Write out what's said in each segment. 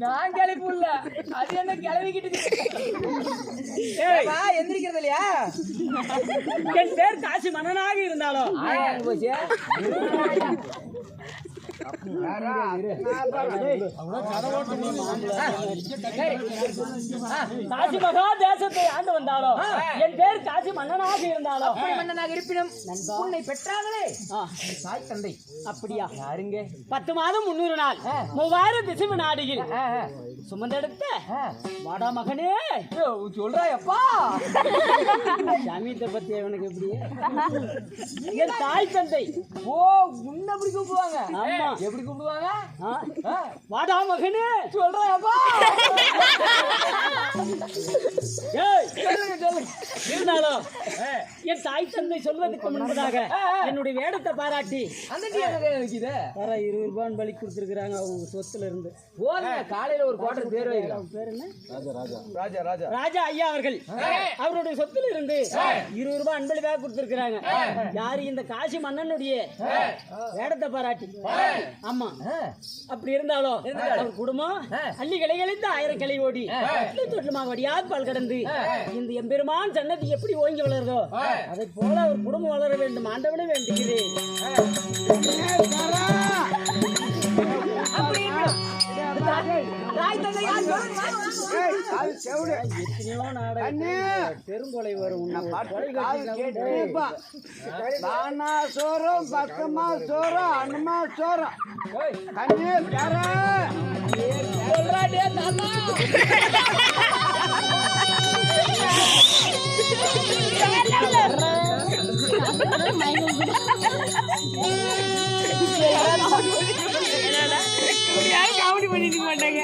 நான் கிளப்பி இல்ல அது என்ன கிளவிக்கிட்டு எந்திரிக்கிறது இல்லையா? என் பேர் காசி மன்னனாக இருந்தாலும் போச்சு காசி மகா தேசத்தை ஆண்டு வந்தாலும் என் பேர் காசி மன்னனாக இருந்தாலும் மன்னனாக இருப்பினும் உன்னை பெற்றாங்களே தாய் தந்தை. அப்படியா? யாருங்க? 10 மாதம் 300 நாள் 3000 திசை நாடியில் சுமந்தெடுத்த வாடா மகனே சொல்றாயப்பா. ஜாமியத்தை பத்தி அவனுக்கு எப்படி? என் தாய் தந்தை. ஓ உன்னை அப்படி கூப்பிடுவாங்க? ஆமா. எப்படி கூப்பிடுவாங்க? வாடா மகனே சொல்றாயப்பா. இருந்தாலும் என் தாய் தந்தை சொல்வதற்கு முன்பதாக என்னுடைய வேடத்தை பாராட்டி அந்த வர 20 ரூபாய் பலி கொடுத்துருக்காங்க அவங்க சொத்துல இருந்து. காலையில ஒரு குவார்டர் பேர் பேர் என்ன? ராஜா ராஜா ராஜா ஐயா அவர்கள் அவருடைய சொத்துல இருந்து 20 ரூபாய் அன்பளிப்பாக கொடுத்திருக்கிறாங்க. யாரு? இந்த காசி மன்னனுடைய வேடத்தை பாராட்டி. ஆமா. அப்படி இருந்தாலும் அவர் குடும்பம் அள்ளி கிளை கழித்து 1000 கிளை ஓடி தொட்டுமாக வடியாது பால் கடந்து இந்த எம்பெருமான் சன்னதி எப்படி ஓங்கி வளருதோ அதை போல அவர் குடும்பம் வளர வேண்டும் ஆண்டவனே வேண்டுகிறேன். எத்தனையோ நாடகம் பெருங்கொலை வரும். சோறும் 10 மாசம் சோறும் 2 மாசம் சோறும் கண்ணே காமெடி பண்ணிக்க மாட்டாங்க.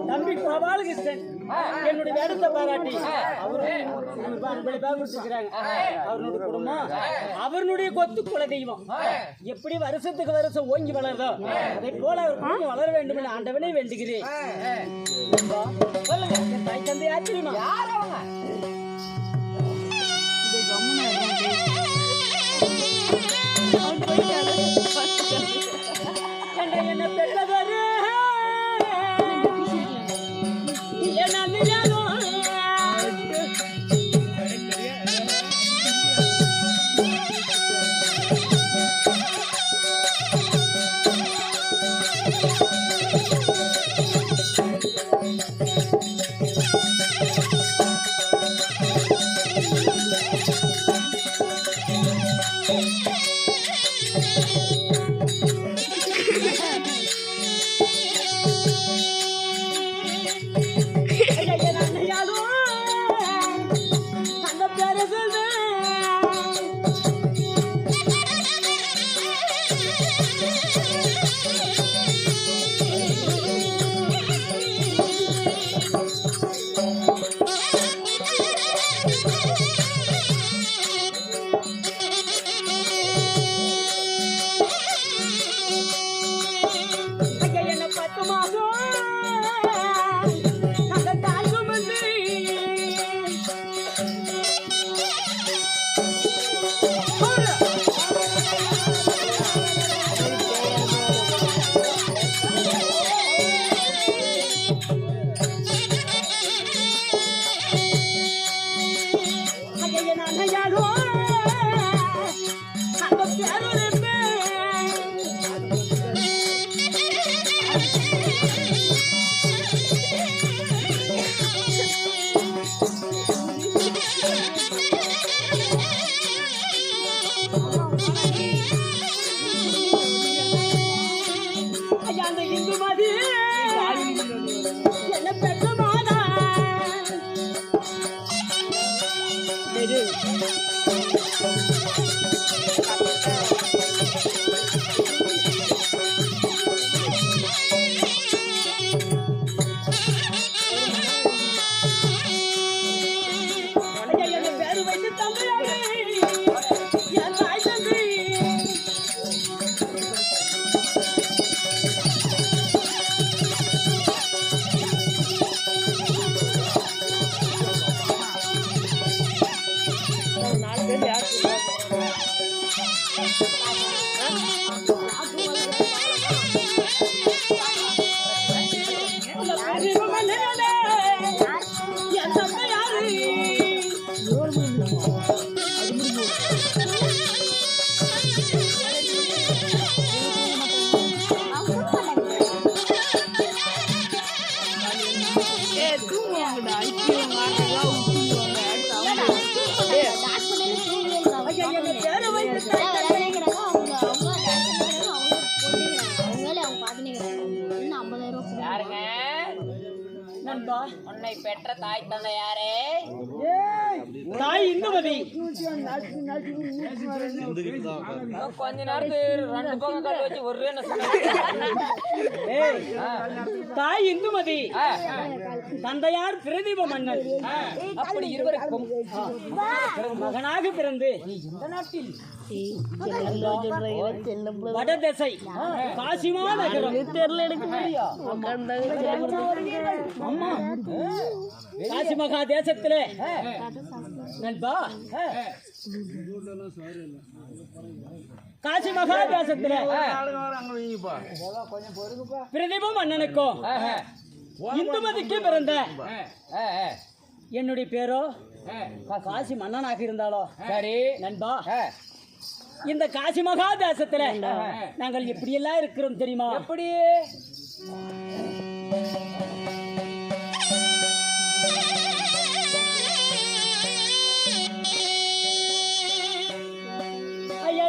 தம்பி கோபாலகிருஷ்ணன் என்னுடைய வேடத்தை பாராட்டி அவருடைய குடும்பம் அவருடைய கொத்து குல தெய்வம் எப்படி வருஷத்துக்கு வருஷம் ஓங்கி வளருதோ அதை போல அவர் குடும்பம் வளர வேண்டும் என்று ஆண்டவனே வேண்டுகிறேன். சொல்லுங்க, என் தாய் தந்தை யார் தெரியுமா? என்ன பெற்றதரு பெற்ற தாய் தந்தை யாரே? தாய் இந்துமதி. கொஞ்ச நேரத்துக்கு 2 பக்கம் கல் வச்சு ஒரே ஏய், தாய் இந்துமதி, தந்தையார் பிரதீப மன்னன். அப்படி இருவருக்கும் மகனாக பிறந்து இந்த நாட்டில் வடதிசை காசிமா நகரம் அம்மா காசி மகா தேசத்திலே நண்பா, காசி மகா தேசத்திலே பிரதீப மன்னனுக்கும் இந்துமதிக்கு பிறந்த என்னுடைய பேரோ காசி மன்னனாக இருந்தாலோ சரி நண்பா, இந்த காசி மகா தேசத்துல நாங்கள் எப்படி எல்லாம் இருக்கிறோம் தெரியுமா? எப்படி? ஐயா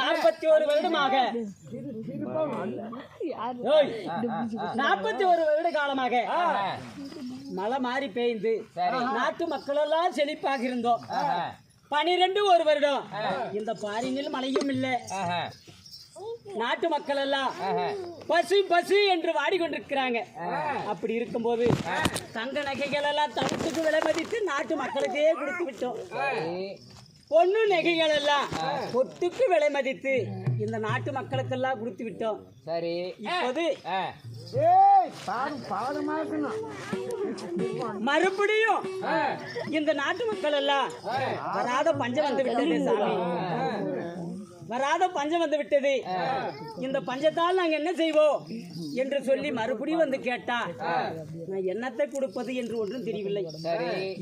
41 வருடமாக 41 வருட காலமாக மழை மாறி பெய்ந்து நாட்டு மக்கள் எல்லாம் செழிப்பாக இருந்தோம். 12 ஒரு வருடம் இந்த பாரினில் மழையும் இல்லை. நாட்டு மக்கள் எல்லாம் பசு பசு என்று வாடிக்கொண்டிருக்கிறாங்க. அப்படி இருக்கும்போது தங்க நகைகள் எல்லாம் தவிர்த்துக்கு விலை மதித்து நாட்டு மக்களுக்கே கொடுத்து விட்டோம். பொண்ணு நகைகள் எல்லாம் பொட்டுக்கு விலை மதித்து இந்த நாட்டு மக்களுக்கெல்லாம் கொடுத்து விட்டோம். சரி, இப்போது மறுபடியும் இந்த நாட்டு மக்கள் எல்லாம் வராத பஞ்சம் வந்து விட்டது சாமி, வராத பஞ்சம் வந்து விட்டது. இந்த பஞ்சத்தால் நாங்க என்ன செய்வோம் என்று சொல்லி மறுபடியும் வந்து கேட்டா நான் என்னத்தை கொடுப்பது என்று ஒன்றும் தெரியவில்லை.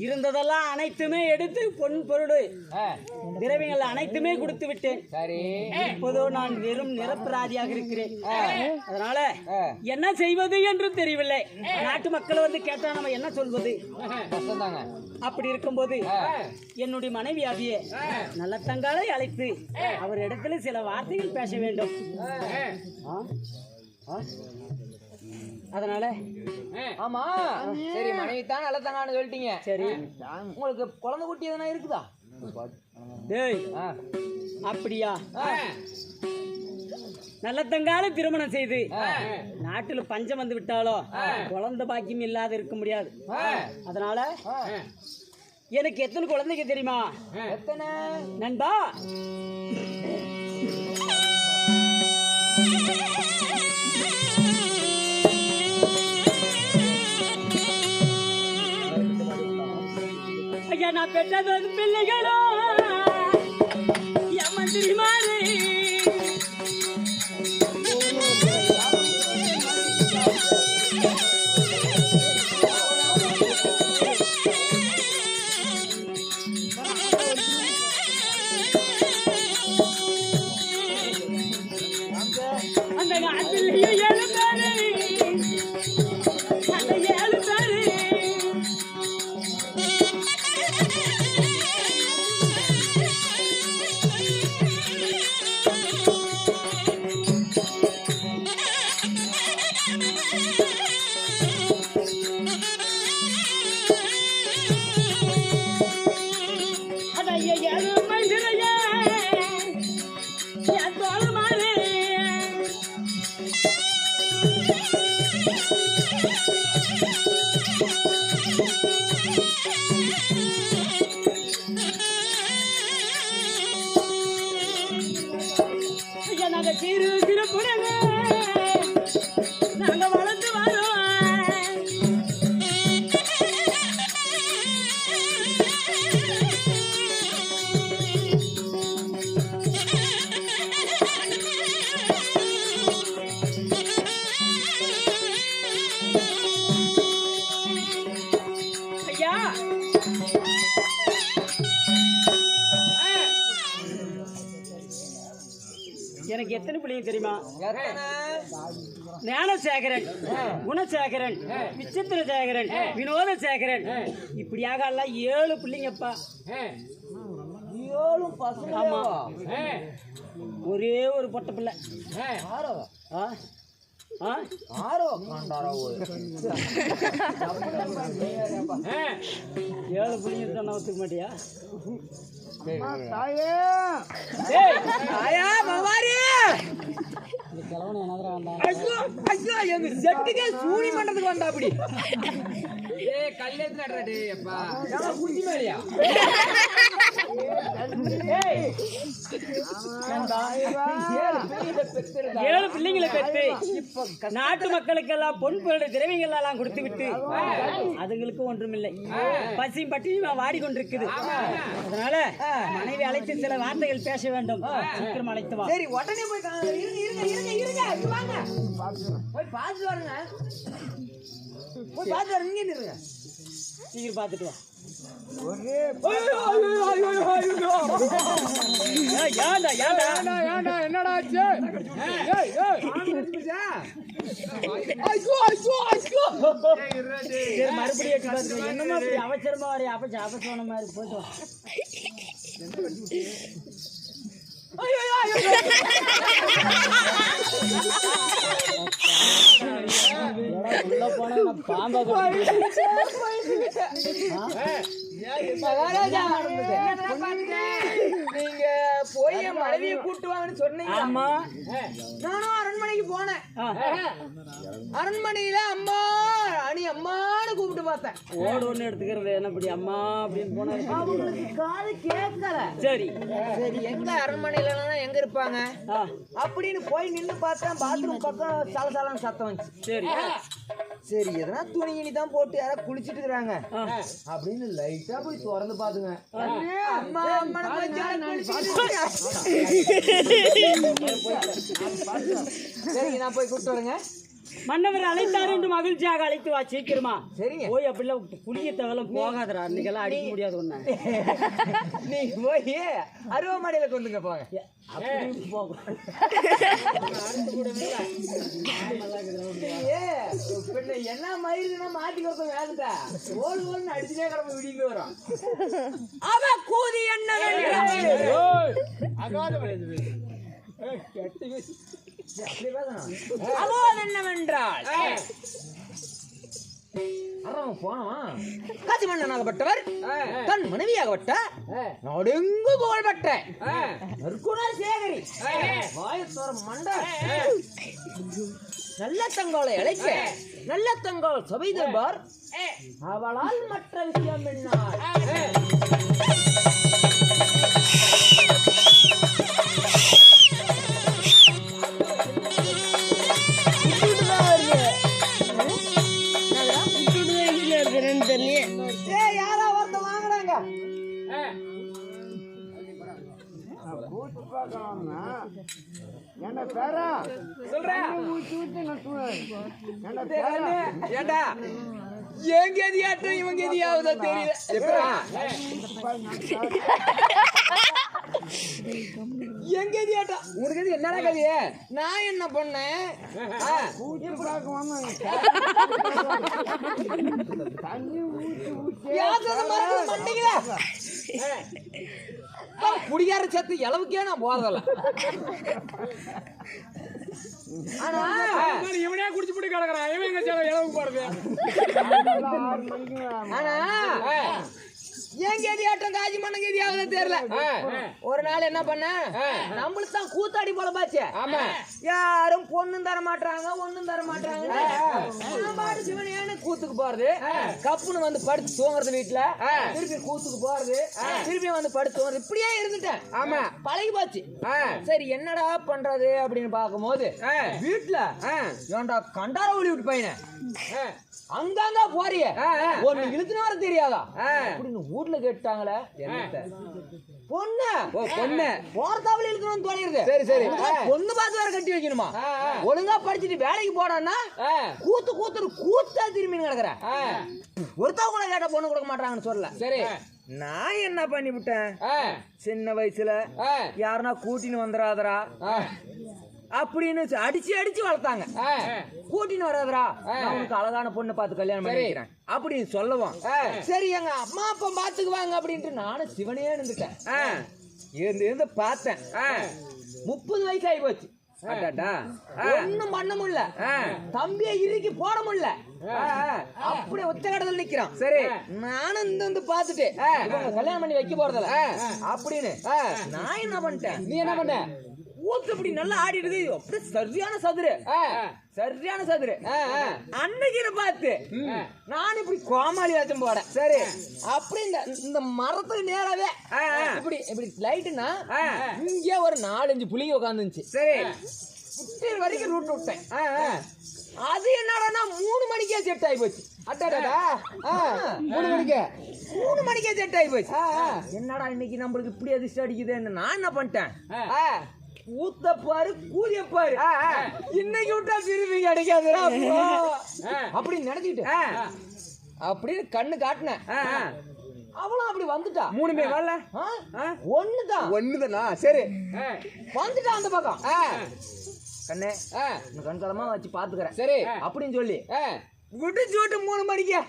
இருந்ததெல்லாம் அனைத்துமே எடுத்து பொன் பொருள் திரவியங்கள் அனைத்துமே கொடுத்து விட்டேன். இப்போதோ நான் வெறும் நிரப்பராதியாக இருக்கிறேன். அதனால என்ன செய்வது என்று தெரியவில்லை. நாட்டு மக்கள் வந்து கேட்டா நம்ம என்ன சொல்வது? அப்படி இருக்கும்போது என்னுடைய மனைவி ஆகிய நல்ல தங்காலை அழைத்து அவர் இடத்துல சில வார்த்தைகள் பேச வேண்டும். அதனால ஆமா சரி, மனைவி தான் நல்ல தங்கான்னு சொல்லிட்டீங்க. சரி, உங்களுக்கு குழந்தை குட்டி எதனா இருக்குதா? டேய் அப்படியா? நல்ல தங்கால திருமணம் செய்து நாட்டுல பஞ்சம் வந்து விட்டாலோ குழந்தை பாக்கியம் இல்லாத இருக்க முடியாது. அதனால எனக்கு எத்தனை குழந்தைங்க தெரியுமா? எத்தனை நண்பா? ஐயா, நான் பெற்றது பிள்ளைகளோ என் மந்திரி மாறி அந்த நாட்டில் 7 பேரு, அந்த 7 பேரு நாங்க சிறு சிறு புடங்க நாங்க வளர்ந்து வரோம். ஐயா, எனக்கு எத்தனை பிள்ளைங்க தெரியுமா? ஞானசேகரன், குணசேகரன், விசித்திரசேகரன், வினோதசேகரன், இப்படியாக எல்லாம் 7 பிள்ளைங்கப்பா. 7 பசங்க. ஆமா, ஒரே ஒரு பொட்ட பிள்ளை. ஆரோ ஆ ஆ ஆரோ காண்டாரோ 7 பிள்ளைங்க சொன்னா ஒத்துக்க மாட்டியா? தாயே ஆயா பவாரி இந்த கிழவனை என்னதுடா வந்தா? ஐயோ ஐயோ, எங்க செட்டுக்கே சூனி பண்றதுக்கு வந்தா அப்படி. ஏய் கல்லேத்து நட்றா டேய் அப்பா. ஏமா குட்டி மேலியா? ஏய் ஏண்டா? 7 பிள்ளைங்களை பெற்று நாட்டு மக்களுக்கெல்லாம் பொன் பொருள் திரவியங்கள் எல்லாம் கொடுத்து விட்டு அதுங்களுக்கு ஒன்றுமில்லை, பசி பட்டினி வாடிக்கொண்டிருக்குது. அதனால மனைவி அழைத்து சில வார்த்தைகள் பேச வேண்டும். சீக்கிரம் அழைத்து வா. சரி, உடனே போய் இருங்க இங்க வாங்க. போய் பாத்து வாங்க. போய் பாத்து வாங்க, இங்க நில்லுங்க. சீக்கிரம் பார்த்துட்டு வா. என்னடா ஆச்சு? மறுபடியும் என்னமா அவசரமா வரைய அவசரமான மாதிரி போயிட்டு உள்ள போனா நான் பாம்பா மகாராஜா நீங்க போய் என் மனைவியை கூட்டு வாங்கன்னு சொன்னீங்க. ஆமா நானும் அரண்மனைக்கு போனேன். அரண்மனையில அம்மா அணி அம்மான்னு கூப்பிட்டு பார்த்தேன். ஓடு ஒண்ணு எடுத்துக்கிறது என்ன இப்படி அம்மா அப்படின்னு போனா அவங்களுக்கு காது கேட்கல. சரி சரி எங்க அரண்மனையில எங்க இருப்பாங்க அப்படின்னு போய் நின்று பார்த்தேன். பாத்ரூம் பக்கம் சலசலன்னு சத்தம் வந்துச்சு. சரி சரி எதனா துணி இனி தான் போட்டு யாராவது குளிச்சிட்டு இருக்கிறாங்க அப்படின்னு லைட்டா போய் திறந்து பாத்துங்க. அம்மா அம்மா சரி நான் போய் கூப்பிட்டு வரேங்க. மன்னவர் அழைத்தார் என்று மகிழ்ச்சியாக அழைத்து வா சீக்கிரமா. சரிங்க. போய் அப்படிலாம் புளிய தவலம் போகாதரா, இன்னைக்கெல்லாம் அடிக்க முடியாது ஒண்ணு. நீ போய் அருவமனையில கொண்டுங்க போங்க. என்ன மயிருக்குன்னா மாட்டி கொடுத்த வேலைட்டா ஓடு ஓடுன்னு அடிச்சுட்டே கிடப்ப விடிங்க வரும். அவ கூதி என்ன என்னவென்றால் காசி மன்னனாகப்பட்டவர் தன் மனைவியாகப்பட்ட நடுங்கு புகழ்பெற்ற சேகரி வாயத்தோர மண்ட நல்ல தங்கோலை அழைக்க நல்ல தங்கோல் சபை தருபார். அவளால் மற்ற விஷயம் என்னார் யாரா ஒருத்த வாங்குறாங்க. என்ன பேரா சொல்றேன் ஏண்டா எங்க எதியாட்டும் இவங்க எதியாவதோ தெரியல. எங்க எதியாட்டம் உனக்கு எது என்னடா கதைய? நான் என்ன பண்ணேன்? குடிகார சத்து அளவுக்கே நான் போறதில்ல. ஆனா இவனே குடிச்சு போட்டு கிடக்குறான். இவன் எங்க இளவுக்கு போறது? ஆனா என் கேதியாட்டம் காஜி மண்ண கேதியாவது தெரியல. ஒரு நாள் என்ன பண்ண நம்மளுக்கு தான் கூத்தாடி போல பாச்சு. ஆமா யாரும் பொண்ணும் தர மாட்டாங்க ஒண்ணும் தர மாட்டாங்க. சிவனேன்னு கூத்துக்கு போறது, கப்புன்னு வந்து படுத்து தூங்குறது, வீட்டுல திருப்பி கூத்துக்கு போறது, திருப்பி வந்து படுத்து தூங்குறது, இப்படியே இருந்துட்டேன். ஆமா பழகி போச்சு. சரி என்னடா பண்றது அப்படின்னு பாக்கும் போது வீட்டுல ஏன்டா கண்டார ஒளி விட்டு பையன அங்கங்க போறிய ஒண்ணு இழுத்துன்னு வர தெரியாதா அப்படின்னு வீட்டுல கேட்டாங்களே. பொண்ணு பொண்ணு போறதாவில இழுக்கணும்னு தோணிருது. சரி சரி பொண்ணு பார்த்து வேற கட்டி வைக்கணுமா? ஒழுங்கா படிச்சுட்டு வேலைக்கு போடான்னா கூத்து கூத்து கூத்தா திரும்பி கிடக்குற. ஒருத்தவங்க கூட கேட்ட பொண்ணு கொடுக்க மாட்டாங்கன்னு சொல்லல. சரி நான் என்ன பண்ணி விட்டேன், சின்ன வயசுல யாருன்னா கூட்டின்னு வந்துடாதரா அப்படின்னு அடிச்சு அடிச்சு வளர்த்தாங்க. கூட்டின்னு வராதரா உனக்கு அழகான பொண்ணு பார்த்து கல்யாணம் பண்ணிக்கிறேன் அப்படின்னு சொல்லவும் சரி எங்க அம்மா அப்பா பாத்துக்குவாங்க அப்படின்ட்டு நானும் சிவனே இருந்துட்டேன். இருந்து பார்த்தேன். 30 வயசு ஆகி போச்சு. ஒண்ணும் பண்ண முடியல, தம்பியை இறுக்கி போட முடியல, அப்படியே உச்ச கடத்தில் நிக்கிறான். சரி நானும் இந்த பாத்துட்டு கல்யாணம் பண்ணி வைக்க போறதில்ல அப்படின்னு நான் என்ன பண்ணிட்டேன். நீ என்ன பண்ண? ஊத்து இப்படி நல்லா ஆடிடுது, அப்படியே சரியான சதுரு சரியான சதுரு. அன்னைக்கு பார்த்து நான் இப்படி கோமாளி வச்சம் போட. சரி அப்படி இந்த மரத்துக்கு நேராவே இப்படி இப்படி லைட்டுனா இங்கே ஒரு 4-5 புலி உட்காந்துச்சு. சரி புட்டியல் வரைக்கும் ரூட் விட்டேன். அது என்னடா 3 மணிக்கே செட் ஆகி போச்சு. அட்டாடா 3 மணிக்கே செட் ஆகி போச்சு. என்னடா இன்னைக்கு நம்மளுக்கு இப்படி அதிர்ஷ்டம் அடிக்குதுன்னு நான் என்ன பண்ணிட்டேன், ஊத்த பாரு கூதிய பாரு இன்னைக்கு விட்டா திரும்பி கிடைக்காதுடா அப்படின்னு நினைச்சிட்டு அப்படின்னு கண்ணு காட்டினேன். அவளும் அப்படி வந்துட்டா. 3 பேர் வரல, ஒண்ணுதானா? சரி வந்துட்டா அந்த பக்கம். கண்ணே கண்காலமா வச்சு பாத்துக்கிறேன் சரி அப்படின்னு சொல்லி விட்டு விட்டு 3 மணிக்கு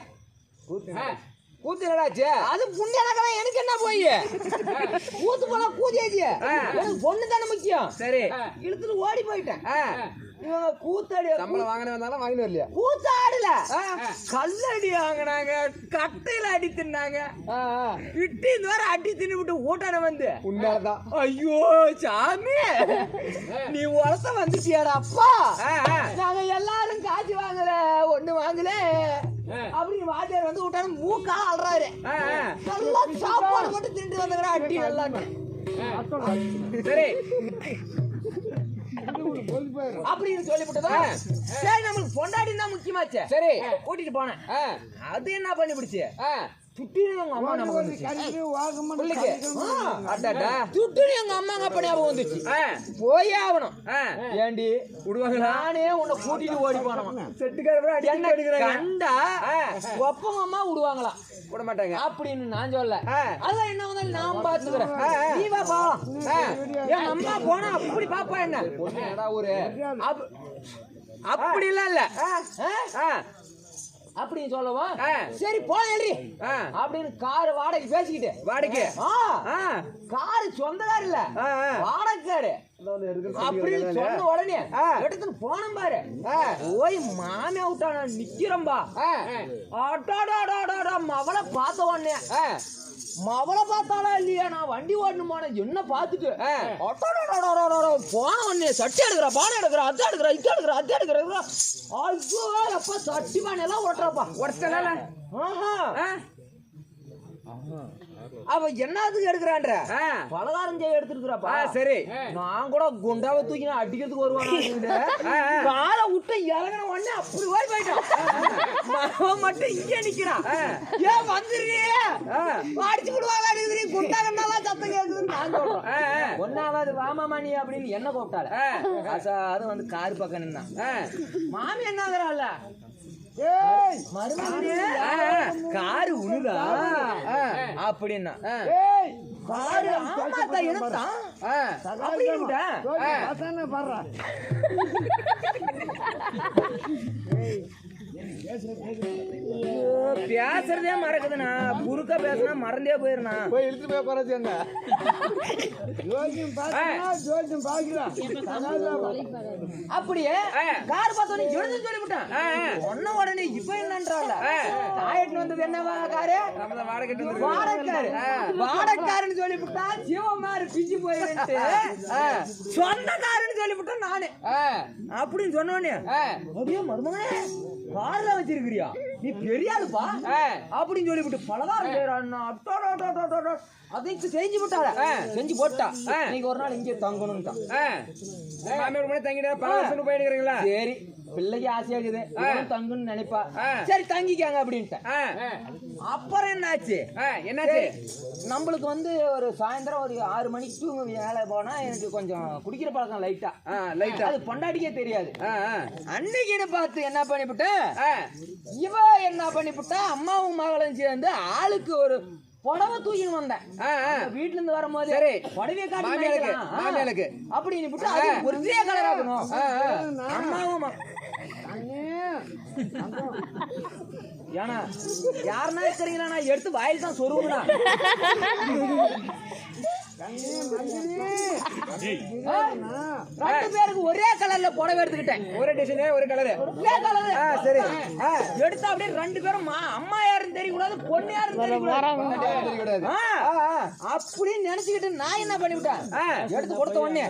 கூத்து நடாச்சு. அது புண்ணியனக்கெல்லாம் எனக்கு என்ன போய் கூத்து போனா கூதியாச்சு, பொண்ணு தானே முக்கியம். சரி இழுத்துட்டு ஓடி போயிட்டேன். இவங்க கூத்தடி சம்பளம் வாங்கின வந்தாலும் வாங்கிட்டு வரலையா? கூத்தாடல கல்லடி வாங்கினாங்க, கட்டையில அடி தின்னாங்க, இட்டி இந்த மாதிரி அடி தின்னு விட்டு ஊட்டான வந்து உண்மையாலதான். ஐயோ சாமி நீ உரச வந்துட்டியாடா அப்பா, நாங்க எல்லாரும் காய்ச்சி வாங்கல ஒண்ணு வாங்கல அப்படின்னு வாத்தியார் வந்து விட்டாரு. மூக்கால அல்றாரு. நல்லா சாப்பாடு மட்டும் திண்டு வந்துக்கிறா அடி நல்லா. சரி அப்படின்னு சொல்லிவிட்டதா சரி நம்மளுக்கு பொண்டாடி தான் முக்கியமாச்சே. சரி கூட்டிட்டு போனேன். அது என்ன பண்ணி பிடிச்சு சுட்டினு எங்க அம்மா நமக்கு வந்துச்சு. சுட்டினு எங்க அம்மா அப்ப ஞாபகம் வந்துச்சு. போய் ஆகணும். ஏண்டி விடுவாங்க? நானே உன்னை கூட்டிட்டு ஓடி போனவன். கண்டா ஒப்பங்க அம்மா விடுவாங்களா? விட மாட்டாங்க அப்படின்னு நான் சொல்ல. அதான் என்ன வந்தாலும் நான் பாத்துக்கிறேன், நீ வா போலாம். என் அம்மா போனா அப்படி பாப்பா என்ன ஒரு அப்படி எல்லாம் இல்ல அப்படின்னு சொல்லவா. சரி போறேன் அப்படின்னு காரு வாடகை பேசிக்கிட்டு வாடகை காரு சொந்தக்காரு இல்ல வாடகைக்காரு அப்படின்னு சொன்ன உடனே எடுத்துட்டு போனோம் பாரு. போய் மாமியா விட்டான நிக்கிறம்பா. மவளை பார்த்த உடனே மவளை பார்த்தாலா இல்லையா நான் வண்டி ஓடணும் போன என்ன பார்த்துட்டு போன உடனே சட்டி எடுக்கிறா, பானை எடுக்கிறா, அத்தை எடுக்கிறா, இத்த எடுக்கிறா, அத்தை எடுக்கிறா. ஐயோ அப்பா சட்டி பானை எல்லாம் ஓட்டுறாப்பா. உடச்சல அவ என்னத்துக்கு எடுக்கிறான்ற பலகாரம் செய்ய எடுத்துருக்குறாப்பா. சரி நான் கூட குண்டாவை தூக்கினா அடிக்கிறதுக்கு வருவாங்க. காலை விட்டு இறங்கின உடனே அப்படி ஓடி போயிட்டான். மட்டும் இங்கே நிக்கிறான். ஏன் வந்துடுறியே அடிச்சு விடுவாங்க குண்டா கண்ணாலாம் சத்தம் கேக்குதுன்னு நான் சொல்றேன். ஒன்னாவது வாமாமா நீ அப்படின்னு என்ன கூப்பிட்டால அது வந்து காரு பக்கம் நின்னான். மாமி என்னங்கிறாள் காரு உழுதா அப்படின்னா காரு ஆமாத்தா எடுத்தான் பேசுறதே மறக்குதுண்ணா. குறுக்க பேசுனா மறந்தே போயிருண்ணா. போய் இழுத்து போய் குறைச்சுங்க. அப்படியே கார் பார்த்தோன்னே எழுந்து சொல்லிவிட்டான். ஒன்ன உடனே இப்ப என்னன்றாள் தாயட்டு வந்தது என்னவா காரு வாடகைக்காரு வாடகைக்காருன்னு சொல்லிவிட்டா ஜீவமாறு பிஞ்சு போயிட்டு சொந்தக்காருன்னு சொல்லிவிட்டான் நானு அப்படின்னு சொன்னோன்னே அப்படியே மருமகனே கார்ல வச்சிருக்கிறியா நீ பெரியாளுப்பா அப்படின்னு சொல்லிவிட்டு பலகாரம் செய்யறான். அதைக்கு செஞ்சு விட்டாள செஞ்சு போட்டா நீங்க ஒரு நாள் இங்கே தங்கணும்ட்டான். போயிடுறீங்களா? சரி பிள்ளைக்கு ஆசையாகுது தங்குன்னு நினைப்பா. சரி தங்கிக்காங்க அப்படின்ட்டு. அப்புறம் என்னாச்சு என்னாச்சு நம்மளுக்கு வந்து ஒரு சாயந்தரம் ஒரு 6 மணிக்கு வேலை போனா எனக்கு கொஞ்சம் குடிக்கிற பழக்கம் லைட்டா அது பொண்டாட்டிக்கே தெரியாது. அன்னைக்கு பார்த்து என்ன பண்ணிவிட்டேன் இவ என்ன பண்ணிவிட்டா அம்மாவும் மகளும் சேர்ந்து ஆளுக்கு ஒரு புடவை தூக்கின்னு வந்தேன். வீட்டுல இருந்து வரும்போது புடவைய காட்டுக்கு அப்படின்னு ஒரே கலர் ஆகணும். அம்மாவும் ஏன்னா யாருன்னா இருக்கிறீங்களா நான் எடுத்து வாயில் தான் சொருவுனா. ரெண்டு பேருக்கு ஒரே கலர்ல புடவை எடுத்துக்கிட்டேன். ஒரே டிசைன் ஒரு கலர் ஒரே கலர். சரி எடுத்து அப்படியே ரெண்டு பேரும் அம்மா யாருன்னு தெரியக்கூடாது பொண்ணு யாருன்னு தெரியக்கூடாது அப்படின்னு நினைச்சுக்கிட்டு நான் என்ன பண்ணிவிட்டேன் எடுத்து கொடுத்த உடனே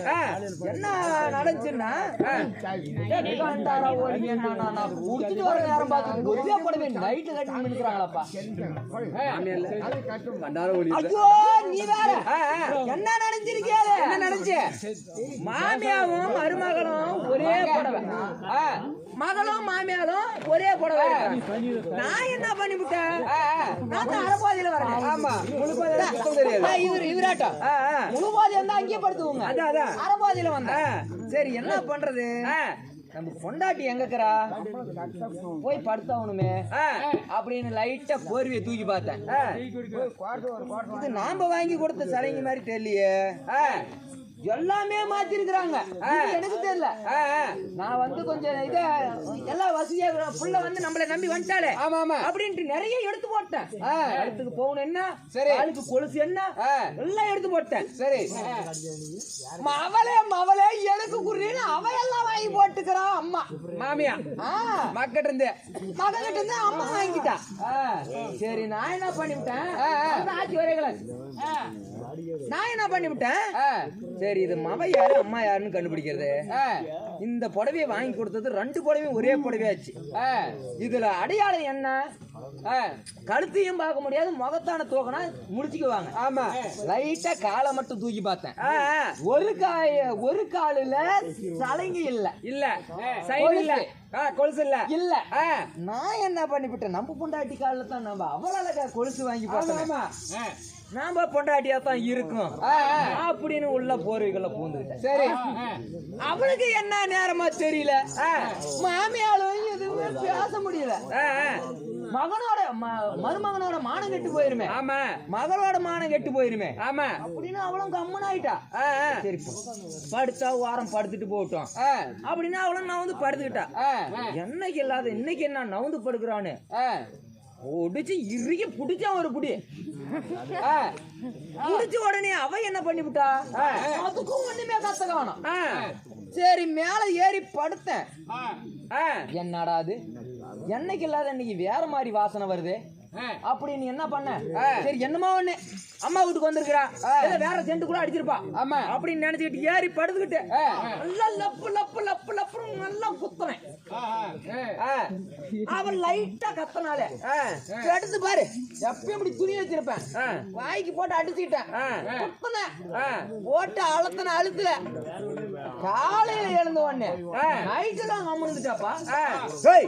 என்ன நடந்துச்சுன்னா குடிச்சிட்டு வர நேரம் பார்த்து ஒரே புடவை நைட்டு கட்டி நினைக்கிறாங்களாப்பா. ஐயோ நீ வேற என்ன நினைச்சிருக்கியாரு? என்ன நினைச்சு மாமியாவும் மருமகளும் ஒரே புடவை மகளும் மாமியாரும் ஒரே புடவை. நான் என்ன பண்ணிவிட்டேன் நான் தான் அரபாதியில வரேன். ஆமா இவராட்டம் முழுபாதி வந்து அங்கேயே படுத்துவோங்க. அரபாதியில வந்தேன். சரி என்ன பண்றது நம்ம பொண்டாட்டி எங்கக்கிறா போய் படுத்தாவணுமே அப்படின்னு லைட்டா போர்வையை தூக்கி பார்த்தேன். இது நாம வாங்கி கொடுத்த சலைங்க மாதிரி தெரியலையே. எல்லாமே மாத்தி இருக்கிறாங்க. எனக்கு தெரியல. நான் வந்து கொஞ்சம் இத எல்லாம் வசதியா புள்ள வந்து நம்மள நம்பி வந்துட்டாலே அப்படின்ட்டு நிறைய எடுத்து போட்டேன். இடத்துக்கு போகணும் என்ன, ஆளுக்கு கொலுசு என்ன எல்லாம் எடுத்து போட்டேன். சரி மவளே மவளே எனக்கு குறின்னு அவையெல்லாம் வாங்கி போட்டுக்கிறான் அம்மா மாமியா மக்கிட்ட இருந்து அம்மா வாங்கிட்டா. சரி நான் என்ன பண்ணிவிட்டேன், ஆட்சி ஒரே கிளாஸ். நான் என்ன பண்ணிவிட்டேன், சரி இது மவ யாரு அம்மா யாருன்னு கண்டுபிடிக்கிறது. இந்த புடவையை வாங்கி கொடுத்தது 2 புடவையும் ஒரே புடவையாச்சு. இதுல அடையாளம் என்ன, கழுத்தையும் பார்க்க முடியாது, முகத்தான தூக்கினா முடிச்சுக்குவாங்க. ஆமா லைட்டா காலை மட்டும் தூக்கி பார்த்தேன். ஒரு காலுல சலங்கி இல்ல கொலுசு இல்ல. நான் என்ன பண்ணிவிட்டேன், நம்ம பொண்டாட்டி காலில தான் நம்ம அவளால கொலுசு வாங்கி பார்த்தேன். நாம பொண்டாட்டியா தான் இருக்கும் அப்படின்னு உள்ள போர்வைகளை பூந்துக்கிட்டேன். சரி அவளுக்கு என்ன நேரமா தெரியல, மாமியாலும் எதுவுமே பேச முடியல. மகனோட மருமகனோட மானம் கெட்டு போயிருமே, ஆமா மகளோட மானம் கெட்டு போயிருமே, ஆமா அப்படின்னு அவளும் கம்மன் ஆயிட்டா. சரி படுத்தா வாரம் படுத்துட்டு போட்டோம் அப்படின்னு அவளும் நான் வந்து படுத்துக்கிட்டா. என்னைக்கு இல்லாத இன்னைக்கு என்ன நவுந்து படுக்கிறான்னு ஒடிச்சு இறுகி புடிச்சா ஒரு புடி புடிச்ச உடனே அவ என்ன பண்ணிவிட்டா, அதுக்கும் ஒண்ணுமே கத்த காணோம். சரி மேல ஏறி படுத்தேன். என்னடா அது என்னைக்கு இல்லாத இன்னைக்கு வேற மாதிரி வாசனை வருது அப்படின்னு என்ன பண்ண, சரி என்னமா ஒண்ணு அம்மா வீட்டுக்கு வந்திருக்கிறா, வேற சென்ட் கூட அடிச்சிருப்பா ஆமா அப்படின்னு நினைச்சுக்கிட்டு ஏறி படுத்துக்கிட்டு நல்லா லப்பு லப்பு லப்பு லப்பு நல்லா குத்துனேன். அவன் லைட்டா கத்தனாலே எடுத்து பாரு, எப்பயும் இப்படி துணி வச்சிருப்பேன், வாய்க்கு போட்டு அடிச்சுக்கிட்டேன், குத்துனேன் போட்டு அழுத்தன அழுத்துல காலையில எழுந்த உடனே நைட்டு தான் அம்மனுட்டாப்பா. சரி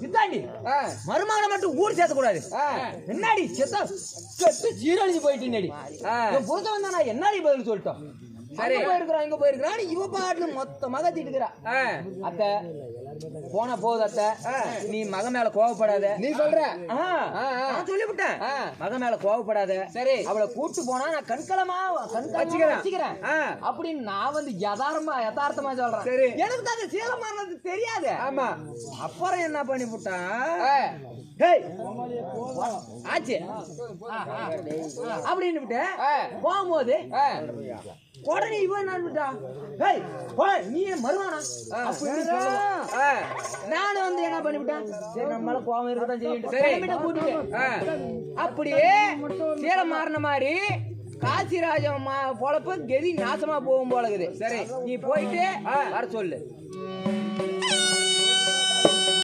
இதாண்டி மருமகனை மட்டும் ஊர் சேர்த்த கூடாது, என்னடி செத்து சீரழிஞ்சு போயிட்டு புரிஞ்ச வந்தா என்னடி பதில் சொல்லிட்டோம். சரி போயிருக்கிறான் இங்க போயிருக்கிறான், இவ பாட்டுல மொத்தமாக கத்திட்டு இருக்கிறா. அத்தை போன போகுது அத்தை, நீ மக மேல கோவப்படாத. நீ சொல்ற சொல்லிவிட்டேன், மக மேல கோவப்படாத. சரி அவளை கூட்டு போனா நான் கண்கலமா வச்சுக்கிறேன் அப்படின்னு நான் வந்து யதார்த்தமா சொல்றேன். சரி எனக்கு தான் அந்த சீலம் மாறினது தெரியாது. ஆமா அப்புறம் என்ன பண்ணி விட்டான், ஆச்சு அப்படின்னு விட்டு போகும்போது உடனே இவன் நீ மருவானா நானும் வந்து என்ன பண்ணிவிட்டேன், சரி நம்மளால கோவம் இருக்கதான் செய்யிட்டு கூட்டிட்டு அப்படியே சேலம் மாறின மாதிரி காசிராஜன் பொழப்பு கெதி நாசமா போகும் போலகுது. சரி நீ போயிட்டு வர சொல்லு.